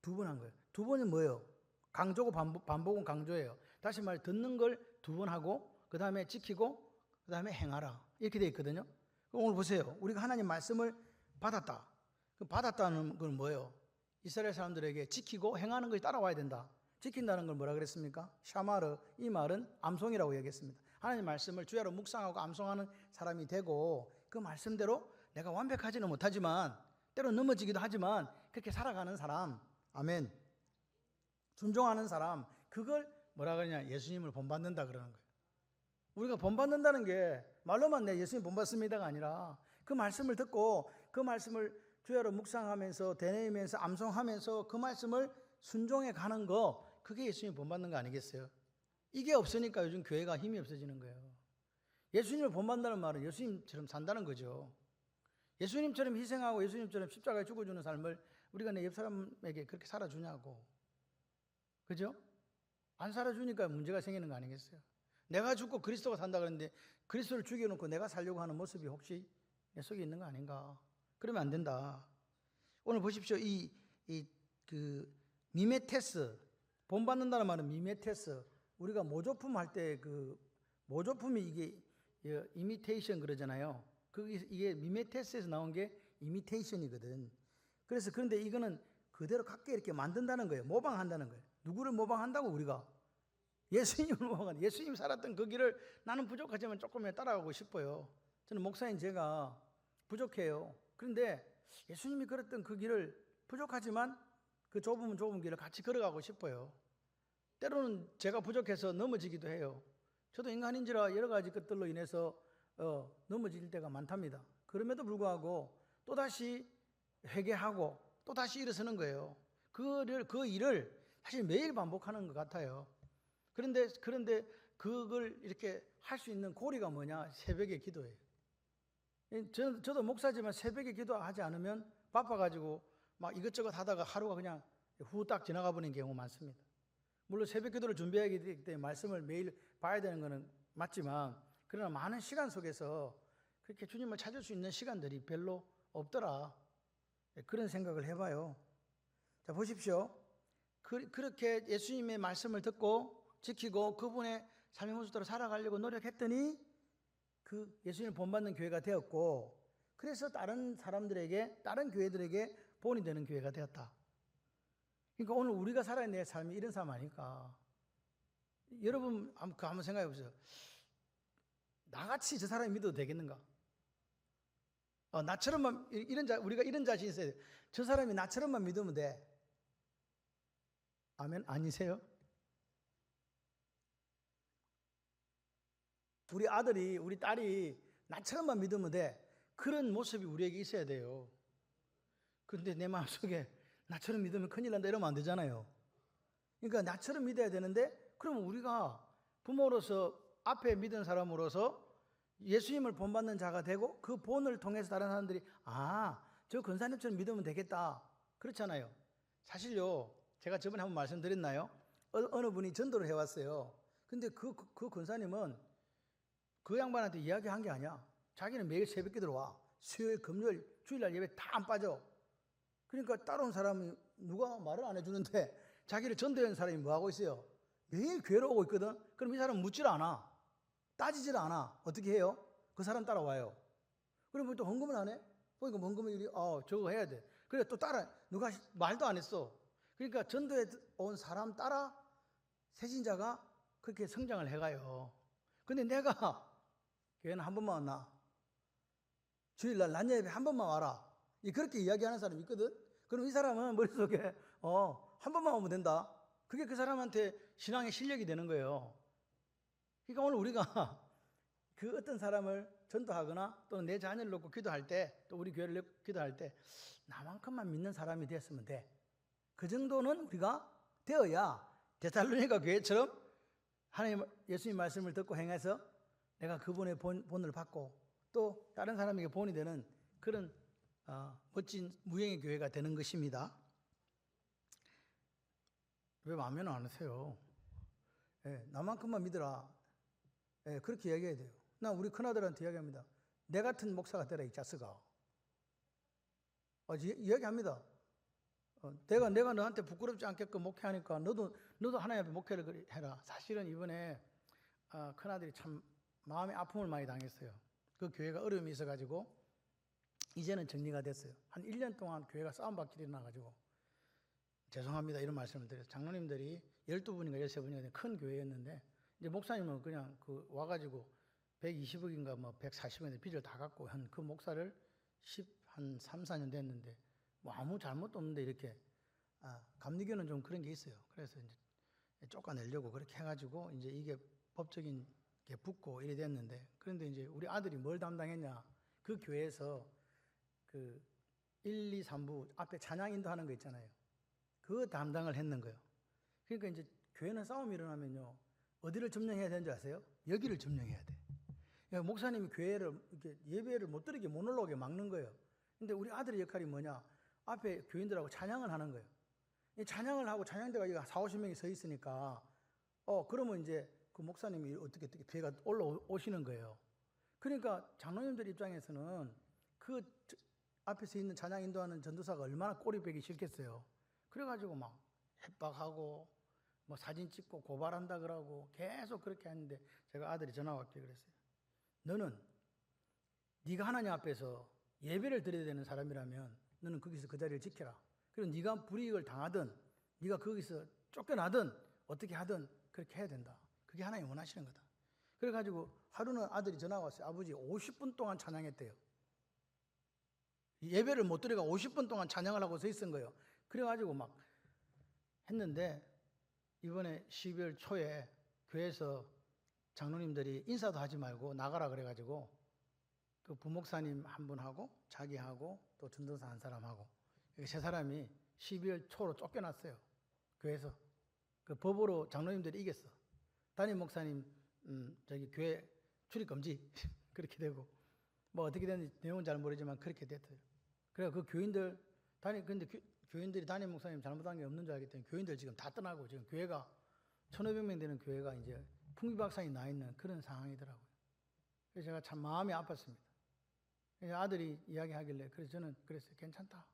2번 한 거예요. 2번이 뭐예요? 강조고 반복은 강조예요. 다시 말해 듣는 걸 2번 하고 그 다음에 지키고 그 다음에 행하라. 이렇게 되어 있거든요. 오늘 보세요. 우리가 하나님 말씀을 받았다. 그 받았다는 건 뭐예요? 이스라엘 사람들에게 지키고 행하는 것이 따라와야 된다. 지킨다는 걸 뭐라 그랬습니까? 샤마르. 이 말은 암송이라고 얘기했습니다. 하나님 말씀을 주야로 묵상하고 암송하는 사람이 되고 그 말씀대로 내가 완벽하지는 못하지만 때로 넘어지기도 하지만 그렇게 살아가는 사람. 아멘. 순종하는 사람. 그걸 뭐라 그러냐? 예수님을 본받는다 그러는 거예요. 우리가 본받는다는 게 말로만 내 예수님 본받습니다가 아니라 그 말씀을 듣고 그 말씀을 주야로 묵상하면서 되뇌이면서 암송하면서 그 말씀을 순종해 가는 거, 그게 예수님 본받는 거 아니겠어요? 이게 없으니까 요즘 교회가 힘이 없어지는 거예요. 예수님을 본받는다는 말은 예수님처럼 산다는 거죠. 예수님처럼 희생하고 예수님처럼 십자가에 죽어주는 삶을 우리가 내 옆 사람에게 그렇게 살아주냐고. 그죠? 안 살아주니까 문제가 생기는 거 아니겠어요? 내가 죽고 그리스도가 산다 그러는데 그리스도를 죽여놓고 내가 살려고 하는 모습이 혹시 내 속에 있는 거 아닌가? 그러면 안 된다. 오늘 보십시오. 그 미메테스, 본받는다는 말은 미메테스. 우리가 모조품 할 때 그 모조품이 이게 이미테이션 그러잖아요. 이게 미메테스에서 나온 게 이미테이션이거든. 그래서 그런데 이거는 그대로 갖게 이렇게 만든다는 거예요. 모방한다는 거예요. 누구를 모방한다고 우리가? 예수님을 모방한다. 예수님 살았던 그 길을 나는 부족하지만 조금이라도 따라가고 싶어요. 저는 목사인 제가 부족해요. 그런데 예수님이 걸었던 그 길을 부족하지만 그 좁은 길을 같이 걸어가고 싶어요. 때로는 제가 부족해서 넘어지기도 해요. 저도 인간인지라 여러 가지 것들로 인해서 넘어질 때가 많답니다. 그럼에도 불구하고 또다시 회개하고 또다시 일어서는 거예요. 그 일을 사실 매일 반복하는 것 같아요. 그런데 그걸 이렇게 할 수 있는 고리가 뭐냐? 새벽의 기도예요. 저도 목사지만 새벽에 기도하지 않으면 바빠가지고 막 이것저것 하다가 하루가 그냥 후딱 지나가 버리는 경우가 많습니다. 물론 새벽 기도를 준비하기 때문에 말씀을 매일 봐야 되는 것은 맞지만, 그러나 많은 시간 속에서 그렇게 주님을 찾을 수 있는 시간들이 별로 없더라. 그런 생각을 해봐요. 자, 보십시오. 그렇게 예수님의 말씀을 듣고 지키고 그분의 삶의 모습대로 살아가려고 노력했더니 그 예수님을 본받는 교회가 되었고, 그래서 다른 사람들에게, 다른 교회들에게 본이 되는 교회가 되었다. 그러니까 오늘 우리가 살아야 될 삶이 이런 삶 아닐까. 여러분 한번 생각해 보세요. 나같이 저 사람이 믿어도 되겠는가? 나처럼만 우리가 이런 자신이 있어야 돼. 저 사람이 나처럼만 믿으면 돼. 아멘? 아니세요? 우리 아들이, 우리 딸이 나처럼만 믿으면 돼. 그런 모습이 우리에게 있어야 돼요. 그런데 내 마음속에 나처럼 믿으면 큰일 난다 이러면 안 되잖아요. 그러니까 나처럼 믿어야 되는데, 그러면 우리가 부모로서 앞에 믿은 사람으로서 예수님을 본받는 자가 되고 그 본을 통해서 다른 사람들이 저 권사님처럼 믿으면 되겠다. 그렇잖아요. 사실요, 제가 저번에 한번 말씀드렸나요? 어느 분이 전도를 해왔어요. 근데 그 권사님은 그 양반한테 이야기한 게 아니야. 자기는 매일 새벽에 들어와. 수요일, 금요일, 주일날 예배 다 안 빠져. 그러니까 따라온 사람이 누가 말을 안 해주는데 자기를 전도한 사람이 뭐하고 있어요? 매일 교회로 오고 있거든. 그럼 이 사람은 묻질 않아. 따지질 않아. 어떻게 해요? 그 사람 따라와요. 그러면 또 헌금을 안 해? 보니까 헌금을 저거 해야 돼. 그래 또 따라, 누가 말도 안 했어. 그러니까 전도에 온 사람 따라 새신자가 그렇게 성장을 해가요. 근데 내가 교회는 한 번만 왔나? 주일날 낮 예배 한 번만 와라. 그렇게 이야기하는 사람이 있거든. 그럼 이 사람은 머릿속에 한 번만 오면 된다. 그게 그 사람한테 신앙의 실력이 되는 거예요. 그러니까 오늘 우리가 그 어떤 사람을 전도하거나 또는 내 자녀를 놓고 기도할 때, 또 우리 교회를 놓고 기도할 때 나만큼만 믿는 사람이 되었으면 돼. 그 정도는 우리가 되어야 데살로니가 교회처럼 하나님, 예수님 말씀을 듣고 행해서 내가 그분의 본을 받고 또 다른 사람에게 본이 되는 그런 멋진 무형의 교회가 되는 것입니다. 왜 마음에는 안 하세요? 나만큼만 믿어라. 그렇게 이야기해야 돼요. 나 우리 큰아들한테 이야기합니다. 내 같은 목사가 되라, 이 자식아. 이야기합니다. 내가 너한테 부끄럽지 않게끔 목회하니까 너도 하나님 앞에 목회를 해라. 사실은 이번에 큰아들이 참 마음의 아픔을 많이 당했어요. 그 교회가 어려움이 있어가지고 이제는 정리가 됐어요. 한 1년 동안 교회가 싸움박질이 나가지고 죄송합니다 이런 말씀을 드려요. 장로님들이 12분인가 13분인가 큰 교회였는데, 이제 목사님은 그냥 와가지고 120억인가 뭐 140억인데 빚을 다 갖고 한 그 목사를 한 3, 4년 됐는데 뭐 아무 잘못도 없는데 이렇게 감리교는 좀 그런 게 있어요. 그래서 이제 쫓아내려고 그렇게 해가지고 이제 이게 법적인 게 붙고 이래 됐는데, 그런데 이제 우리 아들이 뭘 담당했냐? 그 교회에서 그 1, 2, 3부 앞에 찬양 인도하는 거 있잖아요. 그 담당을 했는 거예요. 그러니까 이제 교회는 싸움이 일어나면요, 어디를 점령해야 되는 줄 아세요? 여기를 점령해야 돼. 그러니까 목사님이 교회를 이렇게 예배를 못 들게 못 올라오게 막는 거예요. 근데 우리 아들의 역할이 뭐냐? 앞에 교인들하고 찬양을 하는 거예요. 이 찬양을 하고 찬양대가 4, 50명이 서 있으니까 그러면 이제 그 목사님이 어떻게 교회가 올라오시는 거예요. 그러니까 장로님들 입장에서는 그 앞에서 있는 찬양 인도하는 전도사가 얼마나 꼬리배기 싫겠어요. 그래가지고 막 협박하고 뭐 사진 찍고 고발한다 그러고 계속 그렇게 했는데, 제가 아들이 전화 왔게 그랬어요. 너는 네가 하나님 앞에서 예배를 드려야 되는 사람이라면 너는 거기서 그 자리를 지켜라. 그리고 네가 불이익을 당하든 네가 거기서 쫓겨나든 어떻게 하든 그렇게 해야 된다. 그게 하나님 원하시는 거다. 그래가지고 하루는 아들이 전화가 왔어요. 아버지 50분 동안 찬양했대요. 예배를 못 드려가 50분 동안 찬양을 하고 서 있은 거예요. 그래가지고 막 했는데 이번에 12월 초에 교회에서 장로님들이 인사도 하지 말고 나가라 그래가지고 그 부목사님 한 분하고 자기하고 또 전도사 한 사람하고 이렇게 세 사람이 12월 초로 쫓겨났어요. 교회에서. 그 법으로 장로님들이 이겼어. 담임 목사님 저기 교회 출입 금지 그렇게 되고 뭐 어떻게 됐는지 내용은 잘 모르지만 그렇게 됐어요. 그래 그 교인들 근데 교인들이 담임 목사님 잘못한 게 없는 줄 알기 때문에 교인들 지금 다 떠나고 지금 교회가 1,500명 되는 교회가 이제 풍비박산이 나 있는 그런 상황이더라고요. 그래서 제가 참 마음이 아팠습니다. 그래서 아들이 이야기하길래 그래서 저는 그랬어요. 괜찮다.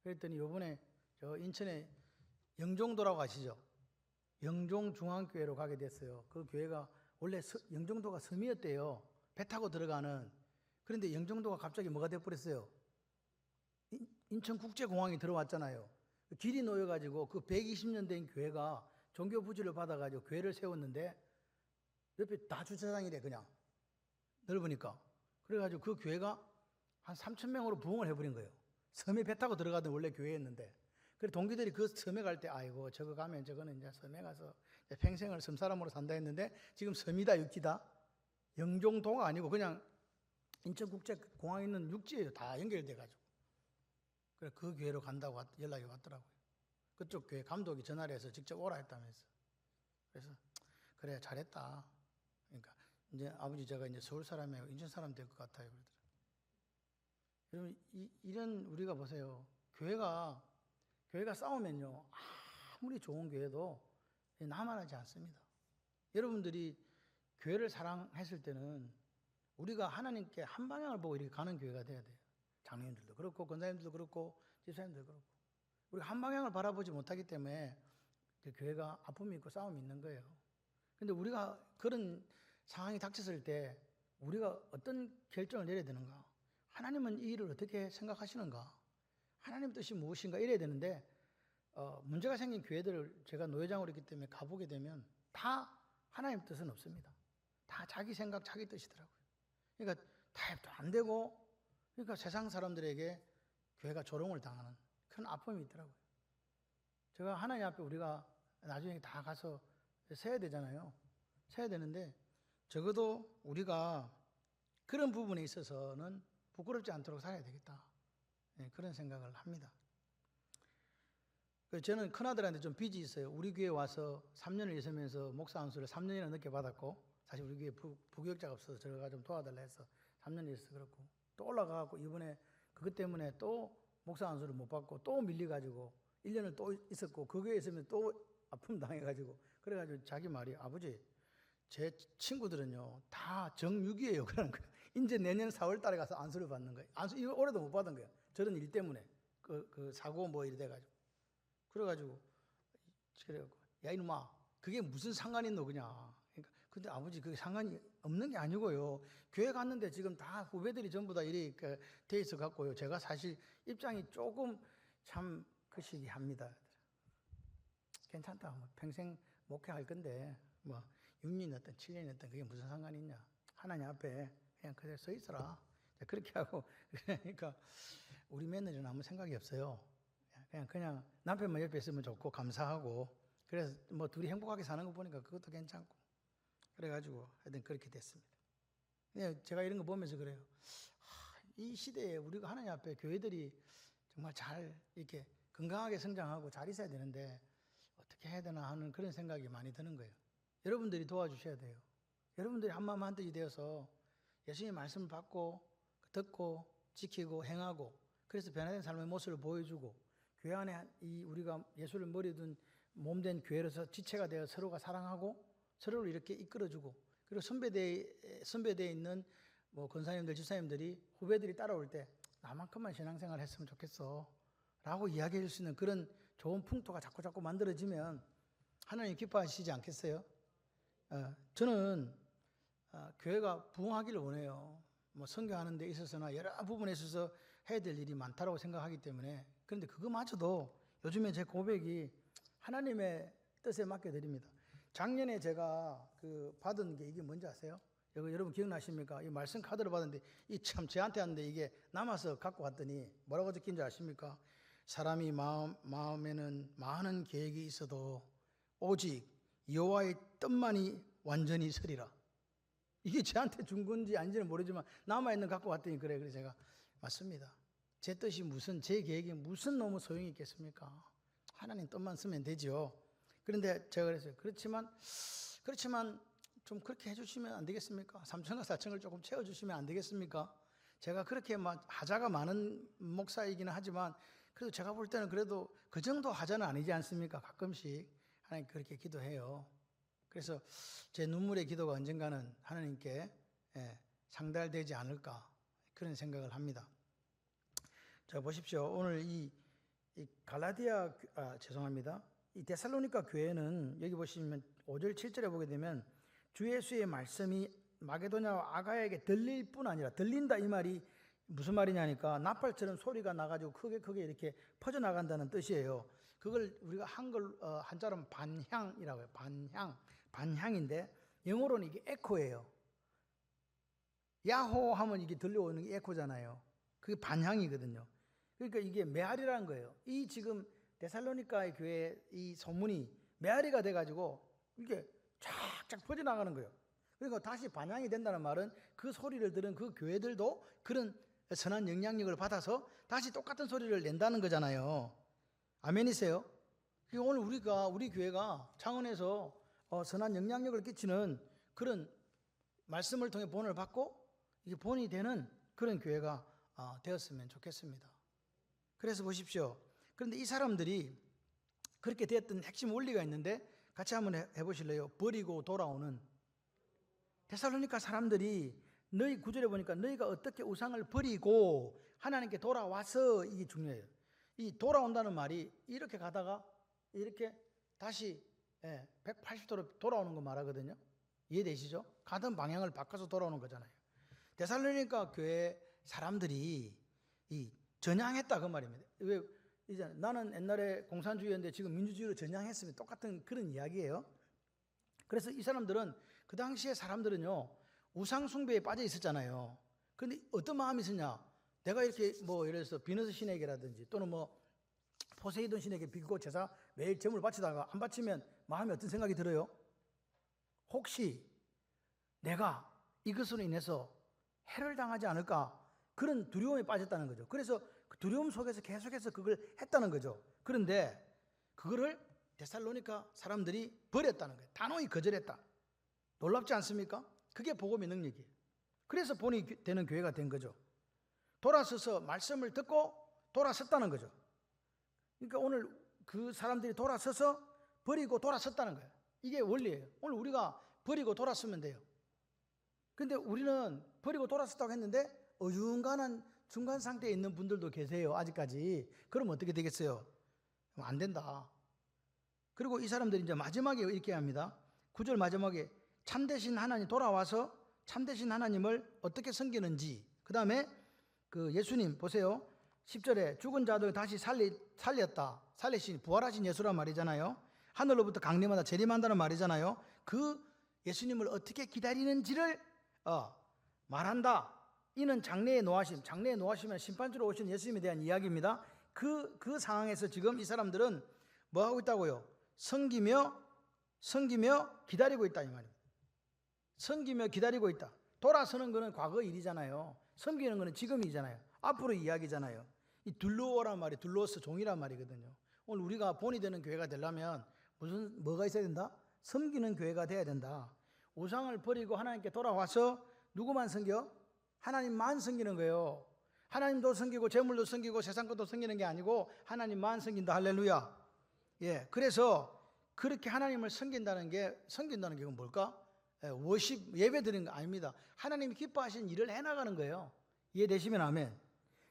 그랬더니 요번에 저 인천에 영종도라고 아시죠? 영종중앙교회로 가게 됐어요. 그 교회가 원래 영종도가 섬이었대요. 배 타고 들어가는. 그런데 영종도가 갑자기 뭐가 돼버렸어요? 인천국제공항이 들어왔잖아요. 길이 놓여가지고 그 120년 된 교회가 종교 부지를 받아가지고 교회를 세웠는데 옆에 다 주차장이래 그냥 넓으니까. 그래가지고 그 교회가 한 3,000명으로 부흥을 해버린 거예요. 섬에 배 타고 들어가던 원래 교회였는데. 그래 동기들이 그 섬에 갈 때 아이고 저거 가면 저거는 이제 섬에 가서 이제 평생을 섬 사람으로 산다 했는데 지금 섬이다 육지다. 영종도가 아니고 그냥 인천국제공항에 있는 육지예요. 다 연결돼가지고. 그래 그 교회로 간다고 연락이 왔더라고요. 그쪽 교회 감독이 전화를 해서 직접 오라 했다면서. 그래서 그래 잘했다. 그러니까 이제 아버지 제가 이제 서울 사람이고 인천 사람 될 것 같아요. 그러더라고요. 여러분 이런 우리가 보세요. 교회가 싸우면요 아무리 좋은 교회도 남아나지 않습니다. 여러분들이 교회를 사랑했을 때는 우리가 하나님께 한 방향을 보고 이렇게 가는 교회가 돼야 돼요. 장로님들도 그렇고 권사님들도 그렇고 집사님들도 그렇고 우리가 한 방향을 바라보지 못하기 때문에 그 교회가 아픔이 있고 싸움이 있는 거예요. 그런데 우리가 그런 상황이 닥쳤을 때 우리가 어떤 결정을 내려야 되는가? 하나님은 이 일을 어떻게 생각하시는가? 하나님 뜻이 무엇인가 이래야 되는데 문제가 생긴 교회들을 제가 노회장으로 있기 때문에 가보게 되면 다 하나님 뜻은 없습니다. 다 자기 생각 자기 뜻이더라고요. 그러니까 타협도 안 되고 그러니까 세상 사람들에게 교회가 조롱을 당하는 큰 아픔이 있더라고요. 제가 하나님 앞에 우리가 나중에 다 가서 세야 되잖아요. 세야 되는데 적어도 우리가 그런 부분에 있어서는 부끄럽지 않도록 살아야 되겠다. 네, 그런 생각을 합니다. 저는 큰아들한테 좀 빚이 있어요. 우리 교회 와서 3년을 있으면서 목사 안수를 3년이나 늦게 받았고 사실 우리 교회 부교육자가 없어서 저가 좀 도와달라 해서 3년 있어서 그렇고 또 올라가고 이번에 그것 때문에 또 목사 안수를 못 받고 또 밀려가지고 1년을 또 있었고 그 교회에 있으면 또 아픔 당해가지고 그래가지고 자기 말이 아버지 제 친구들은요 다 정육이에요 그러는 거예요. 이제 내년 4월 달에 가서 안수를 받는 거예요. 안수 이거 올해도 못 받은 거예요. 저런 일 때문에 그 사고 뭐 이래 돼가지고 그래가지고 그래갖고 야 이놈아 그게 무슨 상관이 있노 그냥. 그러니까 근데 아버지 그게 상관이 없는 게 아니고요. 교회 갔는데 지금 다 후배들이 전부 다 이렇게 돼 있어 갖고요. 제가 사실 입장이 조금 참 그시기합니다. 괜찮다. 뭐 평생 목회할 건데 뭐 6년이었든 7년이었든 그게 무슨 상관이 있냐. 하나님 앞에 그냥 그대로 서 있어라. 그렇게 하고 그러니까 우리 며느리는 아무 생각이 없어요. 그냥 남편만 옆에 있으면 좋고 감사하고 그래서 뭐 둘이 행복하게 사는 거 보니까 그것도 괜찮고 그래가지고 하여튼 그렇게 됐습니다. 제가 이런 거 보면서 그래요. 이 시대에 우리가 하나님 앞에 교회들이 정말 잘 이렇게 건강하게 성장하고 잘 있어야 되는데 어떻게 해야 되나 하는 그런 생각이 많이 드는 거예요. 여러분들이 도와주셔야 돼요. 여러분들이 한마음 한뜻이 되어서 예수님의 말씀을 받고 듣고 지키고 행하고 그래서 변화된 삶의 모습을 보여주고 교회 안에 우리가 예수를 머리에 둔 몸된 교회로서 지체가 되어 서로가 사랑하고 서로를 이렇게 이끌어주고 그리고 선배대에 있는 뭐 권사님들, 집사님들이 후배들이 따라올 때 나만큼만 신앙생활 했으면 좋겠어 라고 이야기해 줄 수 있는 그런 좋은 풍토가 자꾸 만들어지면 하나님 기뻐하시지 않겠어요? 저는 교회가 부흥하기를 원해요. 뭐 선교하는 데 있어서나 여러 부분에 있어서 해야 될 일이 많다고 생각하기 때문에, 그런데 그거마저도 요즘에 제 고백이 하나님의 뜻에 맡겨드립니다. 작년에 제가 받은 게 이게 뭔지 아세요? 이거 여러분 기억나십니까? 이 말씀 카드를 받았는데 이 참 저한테 왔는데 이게 남아서 갖고 왔더니 뭐라고 적힌지 아십니까? 사람이 마음에는 많은 계획이 있어도 오직 여호와의 뜻만이 완전히 서리라. 이게 저한테 준 건지 아닌지는 모르지만 남아있는 갖고 왔더니 그래서 제가 맞습니다. 제 뜻이 무슨, 제 계획이 무슨 너무 소용이 있겠습니까? 하나님 뜻만 쓰면 되죠. 그런데 제가 그랬어요. 그렇지만 좀 그렇게 해주시면 안 되겠습니까? 3층과 4층을 조금 채워주시면 안 되겠습니까? 제가 그렇게 하자가 많은 목사이기는 하지만 그래도 제가 볼 때는 그래도 그 정도 하자는 아니지 않습니까? 가끔씩 하나님 그렇게 기도해요. 그래서 제 눈물의 기도가 언젠가는 하나님께 상달되지 않을까 그런 생각을 합니다. 자, 보십시오. 오늘 이 갈라디아 죄송합니다. 이 데살로니가 교회는 여기 보시면 5절 7절에 보게 되면 주 예수의 말씀이 마게도냐와 아가야에게 들릴 뿐 아니라, 들린다 이 말이 무슨 말이냐니까 나팔처럼 소리가 나가지고 크게 이렇게 퍼져나간다는 뜻이에요. 그걸 우리가 한자로 반향이라고 해요. 반향인데 영어로는 이게 에코예요. 야호 하면 이게 들려오는 게 에코잖아요. 그게 반향이거든요. 그러니까 이게 메아리라는 거예요. 이 지금 데살로니가의 교회 이 소문이 메아리가 돼가지고 이게 쫙쫙 퍼져나가는 거예요. 그리고 다시 반향이 된다는 말은 그 소리를 들은 그 교회들도 그런 선한 영향력을 받아서 다시 똑같은 소리를 낸다는 거잖아요. 아멘이세요? 오늘 우리 교회가 창원에서 선한 영향력을 끼치는 그런 말씀을 통해 본을 받고 이게 본이 되는 그런 교회가 되었으면 좋겠습니다. 그래서 보십시오. 그런데 이 사람들이 그렇게 되었던 핵심 원리가 있는데 같이 한번 해보실래요? 버리고 돌아오는. 데살로니가 사람들이 너희 9절에 보니까 너희가 어떻게 우상을 버리고 하나님께 돌아와서, 이게 중요해요. 이 돌아온다는 말이 이렇게 가다가 이렇게 다시 180도로 돌아오는 거 말하거든요. 이해되시죠? 가던 방향을 바꿔서 돌아오는 거잖아요. 데살로니가 교회 사람들이 이 전향했다 그 말입니다. 왜 이제 나는 옛날에 공산주의였는데 지금 민주주의로 전향했으면 똑같은 그런 이야기예요. 그래서 이 사람들은 그 당시에 사람들은요 우상 숭배에 빠져 있었잖아요. 그런데 어떤 마음이 있었냐? 내가 이렇게 뭐 예를 들어서 비너스 신에게라든지 또는 뭐 포세이돈 신에게 빌고 제사 매일 제물을 바치다가 안 바치면 마음에 어떤 생각이 들어요? 혹시 내가 이것으로 인해서 해를 당하지 않을까? 그런 두려움에 빠졌다는 거죠. 그래서 그 두려움 속에서 계속해서 그걸 했다는 거죠. 그런데 그거를 데살로니가 사람들이 버렸다는 거예요. 단호히 거절했다. 놀랍지 않습니까? 그게 복음의 능력이에요. 그래서 본이 되는 교회가 된 거죠. 돌아서서 말씀을 듣고 돌아섰다는 거죠. 그러니까 오늘 그 사람들이 돌아서서 버리고 돌아섰다는 거예요. 이게 원리예요. 오늘 우리가 버리고 돌아서면 돼요. 근데 우리는 버리고 돌아섰다고 했는데 어중간한 중간 상태에 있는 분들도 계세요. 아직까지. 그럼 어떻게 되겠어요? 안 된다. 그리고 이 사람들이 이제 마지막에 이렇게 합니다. 9절 마지막에 참되신 하나님 돌아와서 참되신 하나님을 어떻게 섬기는지, 그 다음에 그 예수님 보세요. 10절에 죽은 자들 다시 살렸다. 살리신 부활하신 예수란 말이잖아요. 하늘로부터 강림하다 재림한다는 말이잖아요. 그 예수님을 어떻게 기다리는지를 말한다. 이는 장래에 노하심. 장래에 노하시면 심판주로 오신 예수님에 대한 이야기입니다. 그 상황에서 지금 이 사람들은 뭐 하고 있다고요? 섬기며 기다리고 있다 이 말입니다. 섬기며 기다리고 있다. 돌아서는 것은 과거 일이잖아요. 섬기는 것은 지금이잖아요. 앞으로 이야기잖아요. 이 둘러오란 말이 둘러서 종이란 말이거든요. 오늘 우리가 본이 되는 교회가 되려면 뭐가 있어야 된다? 섬기는 교회가 돼야 된다. 우상을 버리고 하나님께 돌아와서 누구만 섬겨? 하나님만 섬기는 거예요. 하나님도 섬기고 재물도 섬기고 세상 것도 섬기는 게 아니고 하나님만 섬긴다. 할렐루야. 예, 그래서 그렇게 하나님을 섬긴다는 게 그건 뭘까? 워십, 예배 드리는 거 아닙니다. 하나님이 기뻐하신 일을 해나가는 거예요. 이해되시면 아멘.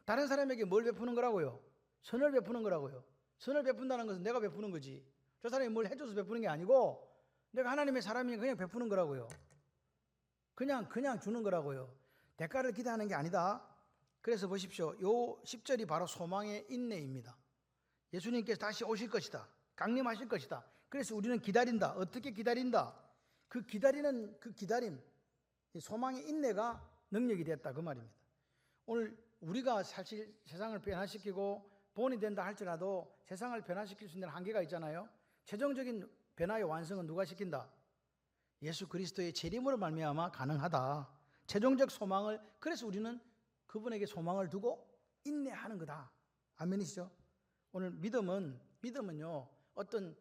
다른 사람에게 뭘 베푸는 거라고요? 선을 베푸는 거라고요. 선을 베푼다는 것은 내가 베푸는 거지. 저 사람이 뭘 해줘서 베푸는 게 아니고 내가 하나님의 사람이니까 그냥 베푸는 거라고요. 그냥 주는 거라고요. 대가를 기대하는 게 아니다. 그래서 보십시오. 요 10절이 바로 소망의 인내입니다. 예수님께서 다시 오실 것이다. 강림하실 것이다. 그래서 우리는 기다린다. 어떻게 기다린다? 그 기다리는 그 기다림, 소망의 인내가 능력이 됐다 그 말입니다. 오늘 우리가 사실 세상을 변화시키고 본이 된다 할지라도 세상을 변화시킬 수 있는 한계가 있잖아요. 최종적인 변화의 완성은 누가 시킨다? 예수 그리스도의 재림으로 말미암아 가능하다. 최종적 소망을, 그래서 우리는 그분에게 소망을 두고 인내하는 거다. 아멘이시죠? 오늘 믿음은요 어떤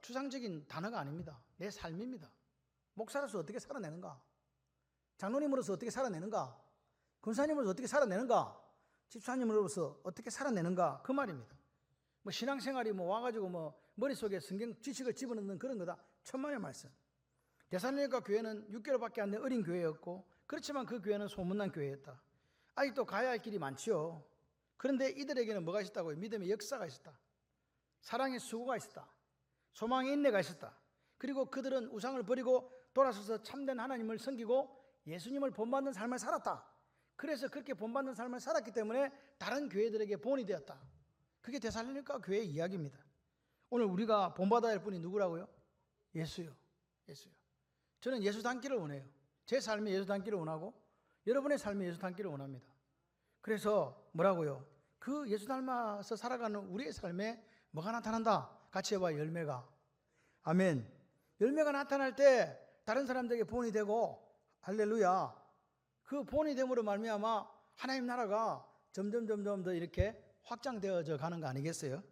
추상적인 단어가 아닙니다. 내 삶입니다. 목사로서 어떻게 살아내는가? 장로님으로서 어떻게 살아내는가? 권사님으로서 어떻게 살아내는가? 집사님으로서 어떻게 살아내는가? 그 말입니다. 뭐 신앙생활이 뭐 와가지고 뭐 머릿속에 성경 지식을 집어넣는 그런 거다. 천만의 말씀. 데살로니가 교회는 6개월밖에 안 된 어린 교회였고, 그렇지만 그 교회는 소문난 교회였다. 아직도 가야 할 길이 많지요. 그런데 이들에게는 뭐가 있었다고요? 믿음의 역사가 있었다. 사랑의 수고가 있었다. 소망의 인내가 있었다. 그리고 그들은 우상을 버리고 돌아서서 참된 하나님을 섬기고 예수님을 본받는 삶을 살았다. 그래서 그렇게 본받는 삶을 살았기 때문에 다른 교회들에게 본이 되었다. 그게 데살로니가 교회의 이야기입니다. 오늘 우리가 본받아야 할 분이 누구라고요? 예수요. 예수요. 저는 예수 닮기를 원해요. 제 삶에 예수 닮기를 원하고 여러분의 삶에 예수 닮기를 원합니다. 그래서 뭐라고요? 그 예수 닮아서 살아가는 우리의 삶에 뭐가 나타난다? 같이 해봐. 열매가. 아멘. 열매가 나타날 때 다른 사람들에게 본이 되고, 할렐루야, 그 본이 됨으로 말미암아 하나님 나라가 점점 더 이렇게 확장되어져 가는 거 아니겠어요?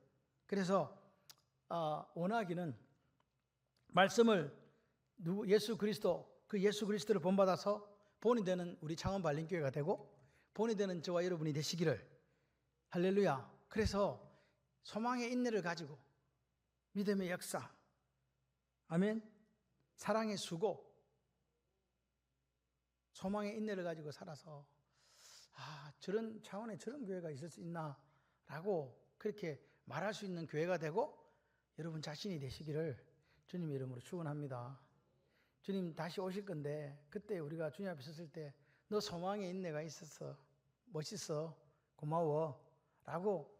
그래서 원하기는 말씀을 예수 그리스도를 본받아서 본이 되는 우리 창원 발림교회가 되고 본이 되는 저와 여러분이 되시기를. 할렐루야. 그래서 소망의 인내를 가지고 믿음의 역사, 아멘, 사랑의 수고, 소망의 인내를 가지고 살아서 저런 차원의 저런 교회가 있을 수 있나 라고 그렇게 말할 수 있는 교회가 되고 여러분 자신이 되시기를 주님의 이름으로 축원합니다. 주님 다시 오실 건데 그때 우리가 주님 앞에 섰을 때 너 소망의 인내가 있었어, 멋있어, 고마워 라고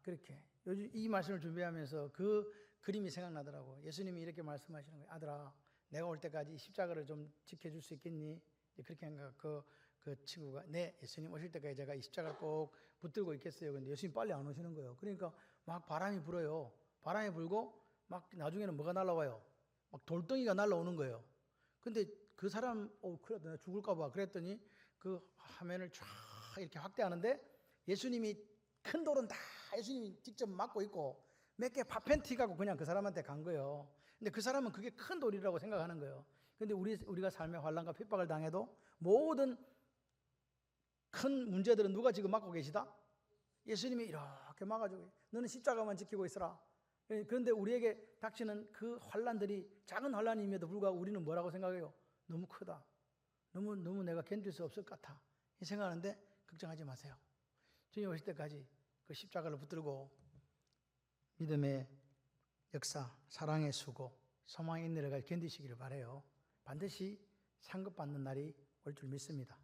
그렇게 요즘 이 말씀을 준비하면서 그 그림이 생각나더라고. 예수님이 이렇게 말씀하시는 거예요. 아들아, 내가 올 때까지 십자가를 좀 지켜줄 수 있겠니? 그렇게 한가 그 친구가, 네, 예수님 오실 때까지 제가 이 십자가를 꼭 붙들고 있겠어요. 근데 예수님 빨리 안 오시는 거예요. 그러니까 막 바람이 불어요. 바람이 불고 막 나중에는 뭐가 날아와요? 막 돌덩이가 날아오는 거예요. 근데 그 사람, 그래, 내가 죽을까 봐. 그랬더니 그 화면을 쫙 이렇게 확대하는데 예수님이 큰 돌은 다 예수님이 직접 맡고 있고 몇 개 파편티 가고 그냥 그 사람한테 간 거예요. 근데 그 사람은 그게 큰 돌이라고 생각하는 거예요. 근데 우리가 삶의 환난과 핍박을 당해도 모든 큰 문제들은 누가 지금 맡고 계시다? 예수님이 이렇게 막아주고, 너는 십자가만 지키고 있어라. 그런데 우리에게 닥치는 그 환난들이 작은 환난임에도 불구하고 우리는 뭐라고 생각해요? 너무 크다. 너무 내가 견딜 수 없을 것 같아. 이 생각하는데 걱정하지 마세요. 주님 오실 때까지 그 십자가를 붙들고 믿음의 역사, 사랑의 수고, 소망의 인내를 견디시기를 바라요. 반드시 상급받는 날이 올 줄 믿습니다.